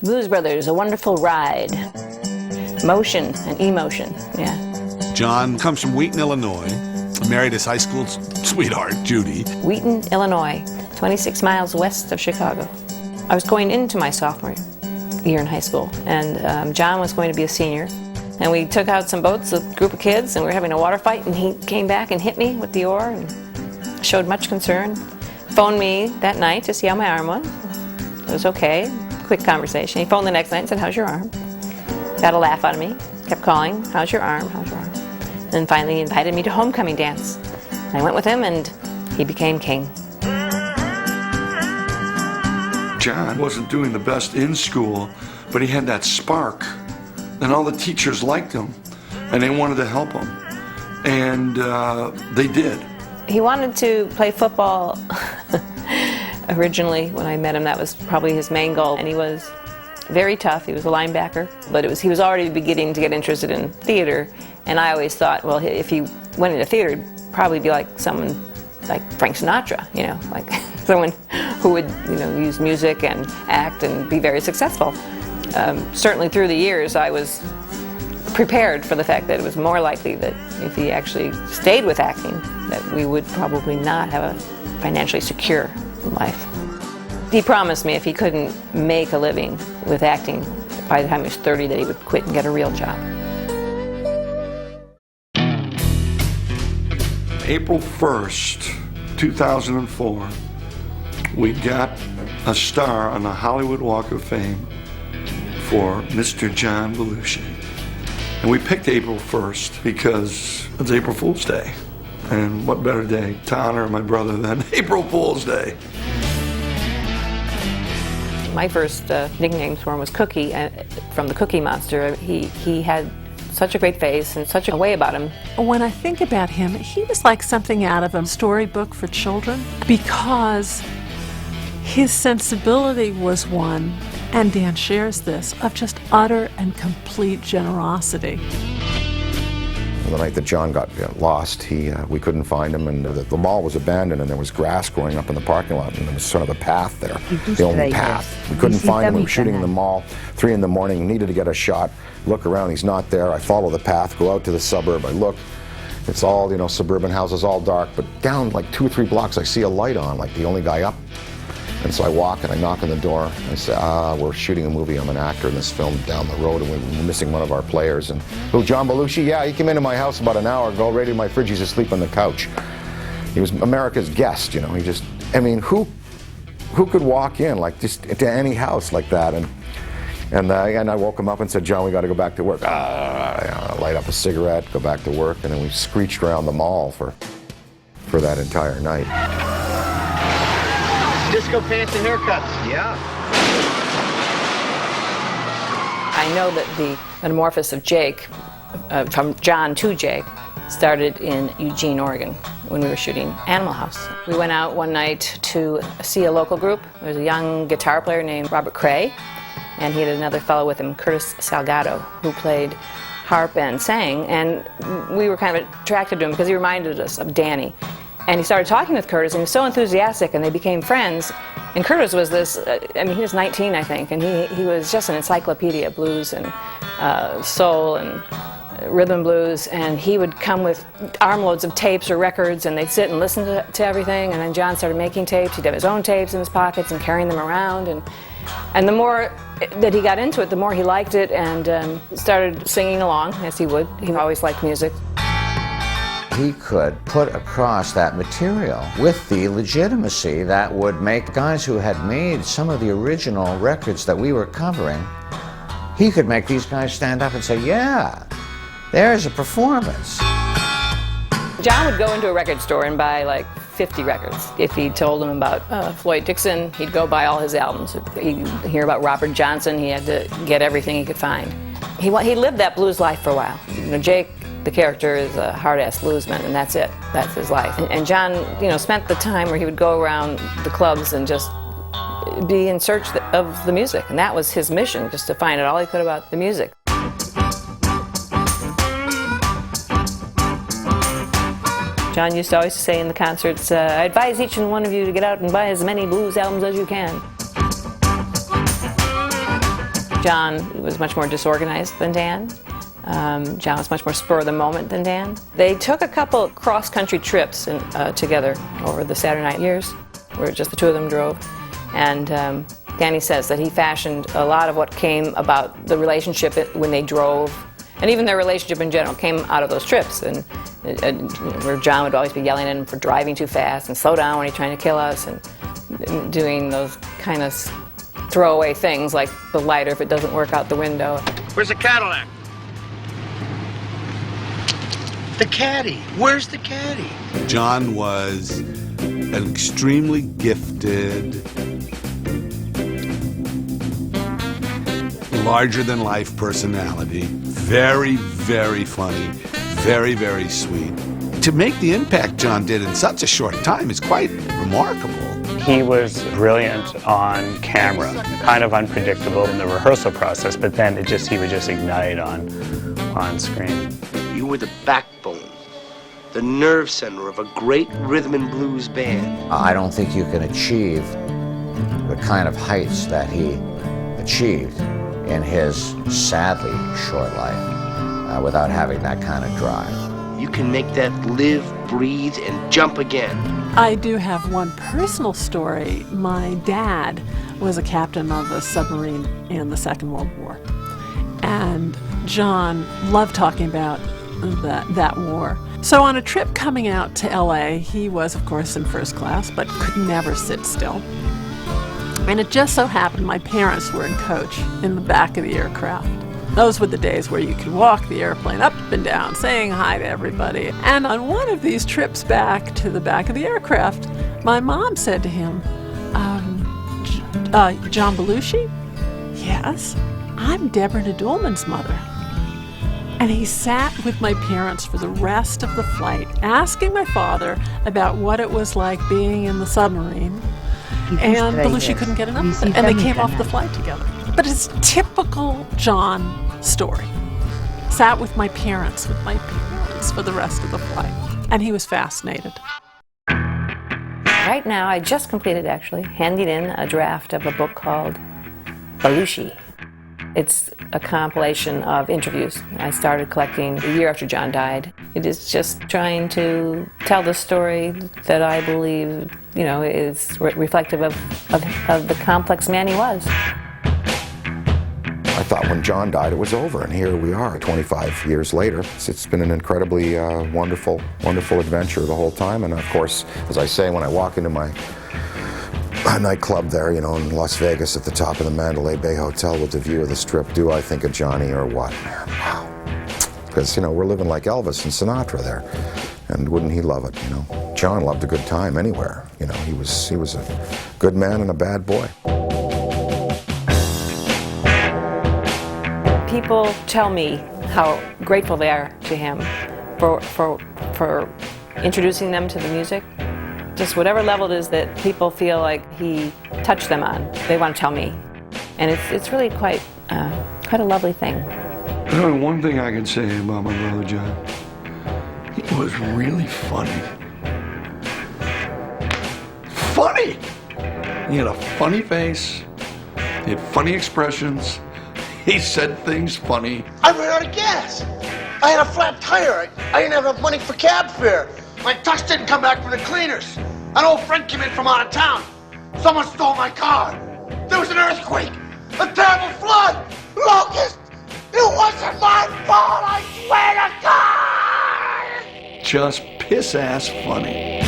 Blues Brothers, A Wonderful Ride. Motion and emotion, yeah. John comes from Wheaton, Illinois. Married his high school sweetheart, Judy. Wheaton, Illinois, 26 miles west of Chicago. I was going into my sophomore year in high school, and John was going to be a senior. And we took out some boats, a group of kids, and we were having a water fight, and he came back and hit me with the oar and showed much concern. Phoned me that night to see how my arm was. It was okay, quick conversation. He phoned the next night and said, "How's your arm?" Got a laugh out of me, kept calling, "How's your arm, how's your arm?" And then finally he invited me to homecoming dance. I went with him and he became king. John wasn't doing the best in school, but he had that spark. And all the teachers liked him, and they wanted to help him. And they did. He wanted to play football. Originally, when I met him, that was probably his main goal. And he was very tough. He was a linebacker, but he was already beginning to get interested in theater. And I always thought, well, if he went into theater, he'd probably be like someone like Frank Sinatra, you know, like someone who would, you know, use music and act and be very successful. Certainly through the years, I was prepared for the fact that it was more likely that if he actually stayed with acting, that we would probably not have a financially secure life. He promised me if he couldn't make a living with acting by the time he was 30 that he would quit and get a real job. April 1st, 2004, we got a star on the Hollywood Walk of Fame for Mr. John Belushi. And we picked April 1st because it's April Fool's Day. And what better day to honor my brother than April Fool's Day? My first nickname for him was Cookie, from the Cookie Monster. He had such a great face and such a way about him. When I think about him, he was like something out of a storybook for children because his sensibility was one, and Dan shares this, of just utter and complete generosity. The night that John got lost, we couldn't find him, and the mall was abandoned, and there was grass growing up in the parking lot, and there was sort of a path there, the only path. We couldn't find him. We were shooting in the mall, 3 in the morning, needed to get a shot, look around, he's not there. I follow the path, go out to the suburb, I look, it's all, you know, suburban houses, all dark, but down like 2 or 3 blocks, I see a light on, like the only guy up. And so I walk and I knock on the door and I say, we're shooting a movie, I'm an actor in this film down the road, and we're missing one of our players. And, who, John Belushi? Yeah, he came into my house about an hour ago, raided my fridge, he's asleep on the couch. He was America's guest, you know, he just, I mean, who could walk in, like, just to any house like that? And I woke him up and said, John, we got to go back to work. Light up a cigarette, go back to work, and then we screeched around the mall for that entire night. Disco pants and haircuts, yeah. I know that the metamorphosis of Jake, from John to Jake, started in Eugene, Oregon, when we were shooting Animal House. We went out one night to see a local group. There was a young guitar player named Robert Cray, and he had another fellow with him, Curtis Salgado, who played harp and sang, and we were kind of attracted to him because he reminded us of Danny. And he started talking with Curtis, and he was so enthusiastic, and they became friends. And Curtis was this, I mean, he was 19, I think, and he was just an encyclopedia of blues and soul and rhythm and blues, and he would come with armloads of tapes or records, and they'd sit and listen to everything, and then John started making tapes. He'd have his own tapes in his pockets and carrying them around, and the more that he got into it, the more he liked it, and started singing along, as he would. He always liked music. He could put across that material with the legitimacy that would make guys who had made some of the original records that we were covering, he could make these guys stand up and say, yeah, there's a performance. John would go into a record store and buy like 50 records. If he told them about Floyd Dixon, he'd go buy all his albums. He'd hear about Robert Johnson, he had to get everything he could find. He lived that blues life for a while. You know, Jake, the character, is a hard-ass bluesman, and that's it. That's his life. And John, you know, spent the time where he would go around the clubs and just be in search of the music, and that was his mission, just to find out all he could about the music. John used to always say in the concerts, I advise each and one of you to get out and buy as many blues albums as you can. John was much more disorganized than Dan. John was much more spur of the moment than Dan. They took a couple cross-country trips together over the Saturday night years, where just the two of them drove. And Danny says that he fashioned a lot of what came about the relationship when they drove, and even their relationship in general came out of those trips. And where John would always be yelling at him for driving too fast and slow down when he's trying to kill us, and doing those kind of throwaway things like the lighter if it doesn't work out the window. Where's the Cadillac? The caddy. Where's the caddy? John was an extremely gifted, larger-than-life personality. Very, very funny. Very, very sweet. To make the impact John did in such a short time is quite remarkable. He was brilliant on camera, kind of unpredictable in the rehearsal process, but then he would just ignite on screen. You were the backbone, the nerve center of a great rhythm and blues band. I don't think you can achieve the kind of heights that he achieved in his sadly short life without having that kind of drive. You can make that live, breathe, and jump again. I do have one personal story. My dad was a captain of a submarine in the Second World War. And John loved talking about that war. So on a trip coming out to LA, he was, of course, in first class, but could never sit still. And it just so happened my parents were in coach in the back of the aircraft. Those were the days where you could walk the airplane up and down, saying hi to everybody. And on one of these trips back to the back of the aircraft, my mom said to him, John Belushi? Yes, I'm Deborah Nadoolman's mother. And he sat with my parents for the rest of the flight, asking my father about what it was like being in the submarine. And Belushi couldn't get enough of it, and they came off the flight together. But it's typical John story. Sat with my parents for the rest of the flight, and he was fascinated. Right now, I just completed, actually, handing in a draft of a book called BELUSHI. It's a compilation of interviews I started collecting a year after John died. It is just trying to tell the story that I believe, is reflective of the complex man he was. I thought when John died it was over, and here we are 25 years later. It's been an incredibly wonderful adventure the whole time. And of course, as I say, when I walk into my nightclub there, in Las Vegas at the top of the Mandalay Bay Hotel with the view of the Strip, do I think of Johnny or what? Man, wow. Because, we're living like Elvis and Sinatra there. And wouldn't he love it, John loved a good time anywhere. He was a good man and a bad boy. People tell me how grateful they are to him for introducing them to the music. Just whatever level it is that people feel like he touched them on, they want to tell me. And it's really quite a lovely thing. One thing I can say about my brother John, he was really funny. Funny! He had a funny face, he had funny expressions, he said things funny. I ran out of gas. I had a flat tire. I didn't have enough money for cab fare. My tux didn't come back from the cleaners. An old friend came in from out of town. Someone stole my car. There was an earthquake. A terrible flood. Locust. It wasn't my fault, I swear to God! Just piss-ass funny.